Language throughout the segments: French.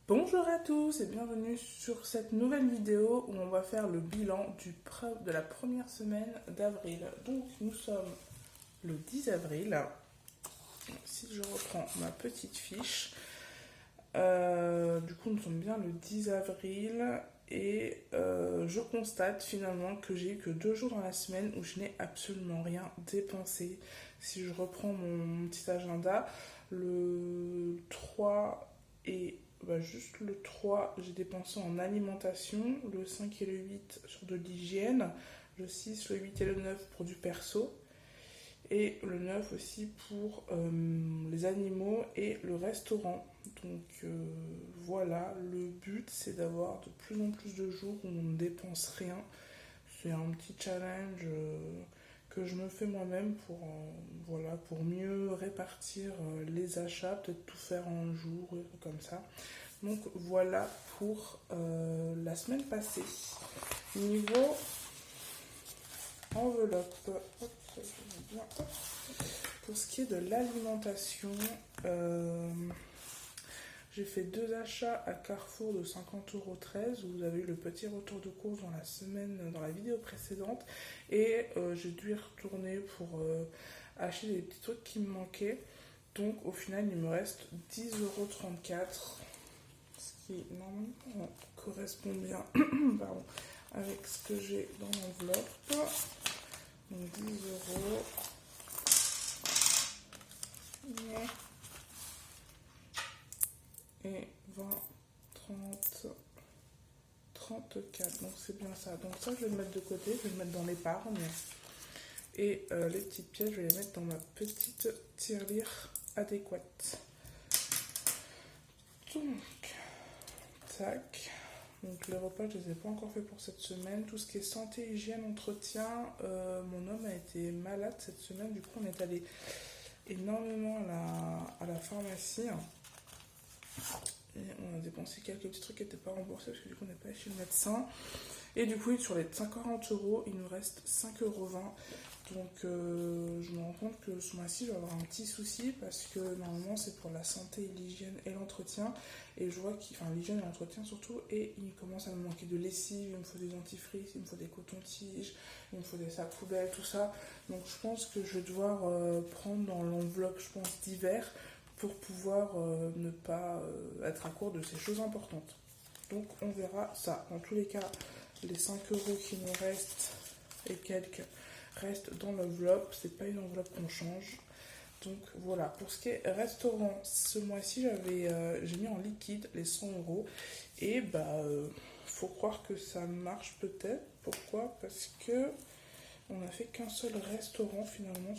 Bonjour à tous et bienvenue sur cette nouvelle vidéo où on va faire le bilan de la première semaine d'avril. Donc nous sommes le 10 avril. Si je reprends ma petite fiche, du coup nous sommes bien le 10 avril et je constate finalement que j'ai eu que 2 jours dans la semaine où je n'ai absolument rien dépensé. Si je reprends mon petit agenda, le 3 et juste le 3, j'ai dépensé en alimentation, le 5 et le 8 sur de l'hygiène, le 6, le 8 et le 9 pour du perso, et le 9 aussi pour les animaux et le restaurant. Donc voilà, le but c'est d'avoir de plus en plus de jours où on ne dépense rien. C'est un petit challenge que je me fais moi-même voilà, pour mieux répartir les achats, peut-être tout faire en un jour, comme ça. Donc voilà pour la semaine passée. Niveau enveloppe, hop, ça, je mets bien, hop. Pour ce qui est de l'alimentation, j'ai fait 2 achats à Carrefour de 50,13 €. Vous avez eu le petit retour de course dans la semaine, dans la vidéo précédente. Et j'ai dû y retourner pour acheter des petits trucs qui me manquaient. Donc au final, il me reste 10,34 €. Ce qui normalement correspond bien pardon, avec ce que j'ai dans l'enveloppe. Donc 10 €. Et 20, 30, 34. Donc c'est bien ça. Donc ça, je vais le mettre de côté. Je vais le mettre dans l'épargne. Et les petites pièces, je vais les mettre dans ma petite tirelire adéquate. Donc, tac. Donc les repas, je ne les ai pas encore fait pour cette semaine. Tout ce qui est santé, hygiène, entretien, mon homme a été malade cette semaine. Du coup, on est allé énormément à la pharmacie. Et on a dépensé quelques petits trucs qui n'étaient pas remboursés parce que du coup, on n'est pas chez le médecin. Et du coup, sur les 140 €, il nous reste 5,20 €. Donc je me rends compte que ce mois-ci, je vais avoir un petit souci parce que normalement, c'est pour la santé, l'hygiène et l'entretien. Et je vois l'hygiène et l'entretien surtout. Et il commence à me manquer de lessive, il me faut des dentifrices, il me faut des cotons-tiges, il me faut des sacs poubelles, tout ça. Donc je pense que je vais devoir prendre dans l'enveloppe, je pense, d'hiver pour pouvoir ne pas être à court de ces choses importantes. Donc on verra ça. Dans tous les cas, les 5 € qui nous restent et quelques restent dans l'enveloppe. C'est pas une enveloppe qu'on change. Donc voilà, pour ce qui est restaurant, ce mois-ci j'ai mis en liquide les 100 € et faut croire que ça marche peut-être. Pourquoi? Parce que on n'a fait qu'un seul restaurant finalement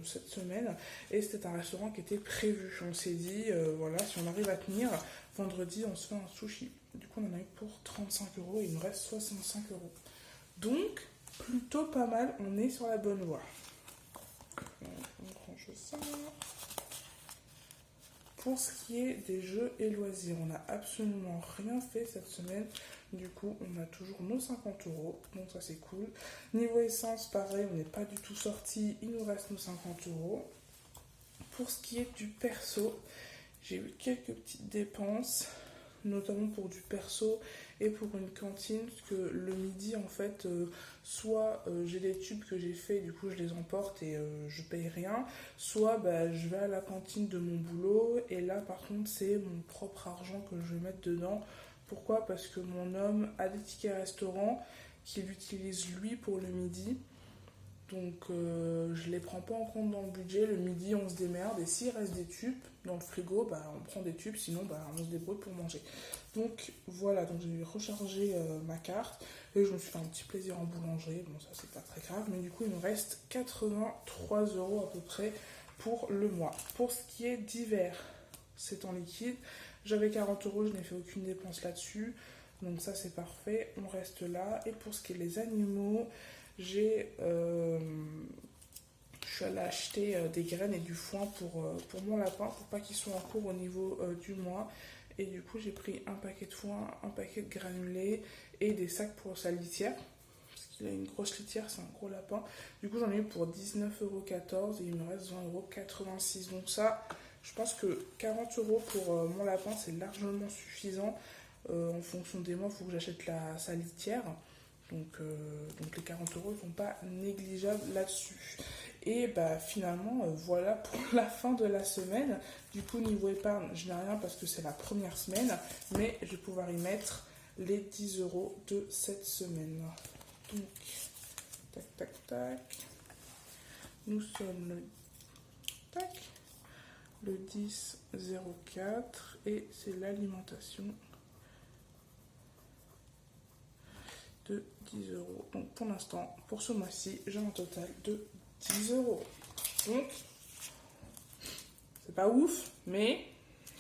cette semaine et c'était un restaurant qui était prévu. On s'est dit, voilà, si on arrive à tenir, vendredi on se fait un sushi. Du coup on en a eu pour 35 € et il nous reste 65 €. Donc plutôt pas mal, on est sur la bonne voie. On range ça. Pour ce qui est des jeux et loisirs, on n'a absolument rien fait cette semaine. Du coup, on a toujours nos 50 €. Donc ça, c'est cool. Niveau essence, pareil, on n'est pas du tout sorti. Il nous reste nos 50 €. Pour ce qui est du perso, j'ai eu quelques petites dépenses, notamment pour du perso et pour une cantine, parce que le midi, en fait, soit j'ai des tubes que j'ai fait, du coup je les emporte et je paye rien, soit je vais à la cantine de mon boulot et là par contre c'est mon propre argent que je vais mettre dedans. Pourquoi? Parce que mon homme a des tickets restaurant qu'il utilise lui pour le midi. Donc je les prends pas en compte dans le budget. Le midi on se démerde et s'il reste des tubes dans le frigo, on prend des tubes, sinon on se débrouille pour manger. Donc voilà, donc j'ai rechargé ma carte et je me suis fait un petit plaisir en boulangerie. Bon ça c'est pas très grave, mais du coup il me reste 83 € à peu près pour le mois. Pour ce qui est d'hiver, c'est en liquide. J'avais 40 €, je n'ai fait aucune dépense là-dessus. Donc ça c'est parfait, on reste là. Et pour ce qui est des animaux, je suis allée acheter des graines et du foin pour mon lapin, pour pas qu'il soit en cours au niveau du mois. Et du coup, j'ai pris un paquet de foin, un paquet de granulés et des sacs pour sa litière. Parce qu'il a une grosse litière, c'est un gros lapin. Du coup, j'en ai eu pour 19,14 € et il me reste 20,86 € Donc ça, Je pense que 40 € pour mon lapin, c'est largement suffisant. En fonction des mois, il faut que j'achète sa litière. Donc les 40 € ne sont pas négligeables là-dessus. Et bah finalement, voilà pour la fin de la semaine. Du coup, niveau épargne, je n'ai rien parce que c'est la première semaine, mais je vais pouvoir y mettre les 10 € de cette semaine. Donc, tac, tac, tac. Nous sommes le 10-04 et c'est l'alimentation de 10 €. Donc pour l'instant, pour ce mois-ci, j'ai un total de 10 €. Donc, c'est pas ouf, mais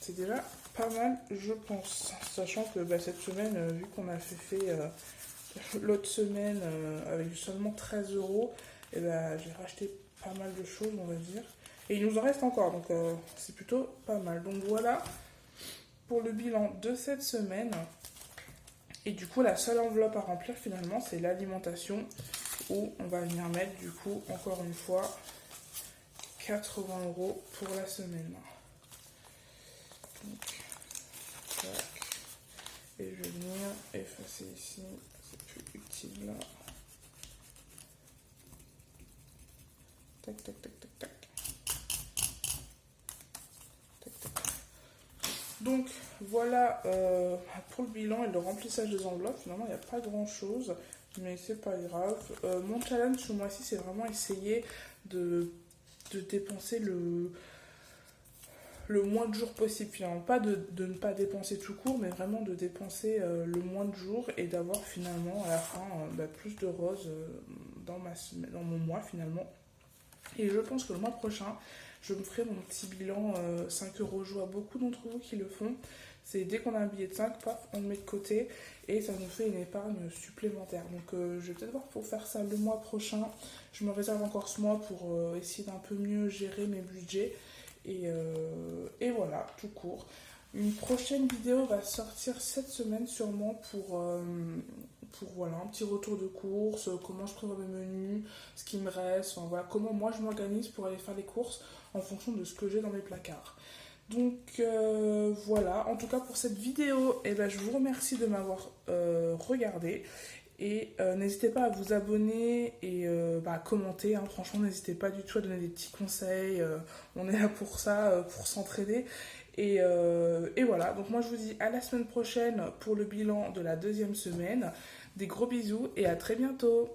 c'est déjà pas mal, je pense. Sachant que cette semaine, vu qu'on a fait l'autre semaine avec seulement 13 €, et j'ai racheté pas mal de choses, on va dire. Et il nous en reste encore, donc c'est plutôt pas mal. Donc voilà pour le bilan de cette semaine. Et du coup, la seule enveloppe à remplir finalement, c'est l'alimentation, où on va venir mettre du coup, encore une fois, 80 € pour la semaine. Donc, tac. Et je vais venir effacer ici, c'est plus utile là. Tac, tac, tac, tac, tac. Tac, tac. Donc voilà pour le bilan et le remplissage des enveloppes. Finalement, il n'y a pas grand chose, mais c'est pas grave. Mon challenge ce mois-ci, c'est vraiment essayer de dépenser le moins de jours possible. Finalement, pas de ne pas dépenser tout court, mais vraiment de dépenser le moins de jours et d'avoir finalement à la fin plus de roses dans mon mois finalement. Et je pense que le mois prochain, je me ferai mon petit bilan 5 €. Je vois beaucoup d'entre vous qui le font. C'est dès qu'on a un billet de 5, paf, on le met de côté et ça nous fait une épargne supplémentaire. Donc je vais peut-être voir pour faire ça le mois prochain. Je me réserve encore ce mois pour essayer d'un peu mieux gérer mes budgets. Et voilà, tout court. Une prochaine vidéo va sortir cette semaine sûrement pour voilà, un petit retour de course, comment je prévois mes menus, ce qui me reste, enfin, voilà, comment moi je m'organise pour aller faire les courses en fonction de ce que j'ai dans mes placards. Donc voilà, en tout cas pour cette vidéo, je vous remercie de m'avoir regardé. Et n'hésitez pas à vous abonner et à commenter. Hein. Franchement, n'hésitez pas du tout à donner des petits conseils. On est là pour ça, pour s'entraider. Et voilà, donc moi je vous dis à la semaine prochaine pour le bilan de la deuxième semaine. Des gros bisous et à très bientôt.